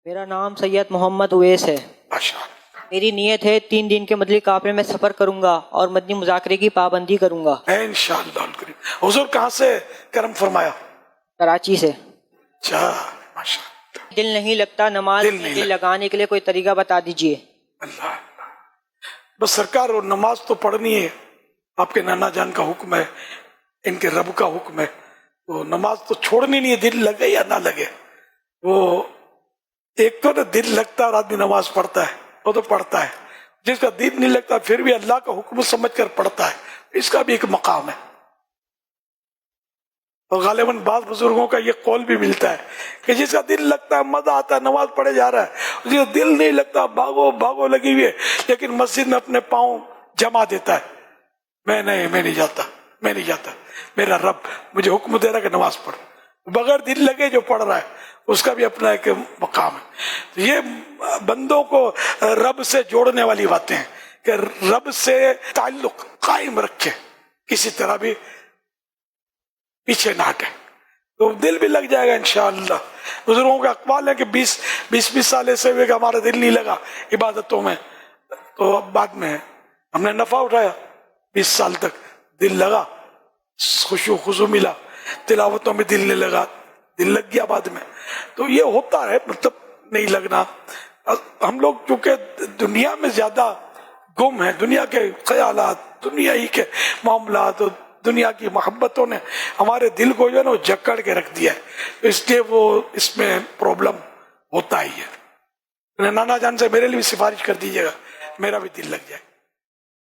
میرا نام سید محمد اویس ہے۔ ماشاء اللہ، میری نیت ہے 3 دن کے مدنی قافلے میں سفر کروں گا اور مدنی مذاکرے کی پابندی کروں گا۔ انشاءاللہ الکریم۔ حضور کہاں سے کرم فرمایا؟ کراچی سے۔ اچھا، ماشاء اللہ، دل نہیں لگتا نماز دل میں، نہیں دل لگتا۔ لگانے کے لیے کوئی طریقہ بتا دیجیے۔ اللہ اللہ، بس سرکار وہ نماز تو پڑھنی ہے، آپ کے نانا جان کا حکم ہے، ان کے رب کا حکم ہے، وہ نماز تو چھوڑنی نہیں ہے، دل لگے یا نہ لگے۔ وہ ایک تو نا دل لگتا اور آدمی نماز پڑھتا ہے، وہ تو پڑھتا ہے، جس کا دل نہیں لگتا پھر بھی اللہ کا حکم سمجھ کر پڑھتا ہے، اس کا بھی ایک مقام ہے۔ اور غالباً بعض بزرگوں کا یہ قول بھی ملتا ہے کہ جس کا دل لگتا ہے مزہ آتا ہے، نماز پڑھے جا رہا ہے، جس کا دل نہیں لگتا بھاگو بھاگو لگی ہوئی ہے، لیکن مسجد میں اپنے پاؤں جما دیتا ہے، میں نہیں جاتا، میرا رب مجھے حکم دے رہا ہے کہ نماز پڑھ، بغیر دل لگے جو پڑھ رہا ہے اس کا بھی اپنا ایک مقام ہے۔ یہ بندوں کو رب سے جوڑنے والی باتیں ہیں کہ رب سے تعلق قائم رکھے، کسی طرح بھی پیچھے نہ ہٹے، تو دل بھی لگ جائے گا انشاءاللہ۔ بزرگوں کا اقوال ہے کہ 20 سال ایسے ہوئے کہ ہمارا دل نہیں لگا عبادتوں میں، تو اب بعد میں ہم نے نفع اٹھایا، 20 سال تک دل لگا، خشوع خضوع ملا، تلاوتوں میں دل نہیں لگا، دل لگ گیا بعد میں۔ تو یہ ہوتا ہے، مطلب نہیں لگنا۔ ہم لوگ چونکہ دنیا میں زیادہ گم ہیں، دنیا کے خیالات، دنیا ہی کے معاملات اور دنیا کی محبتوں نے ہمارے دل کو جو ہے نا وہ جکڑ کے رکھ دیا ہے، اس لیے وہ اس میں پرابلم ہوتا ہی ہے۔ نانا جان سے میرے لیے بھی سفارش کر دیجیے گا، میرا بھی دل لگ جائے۔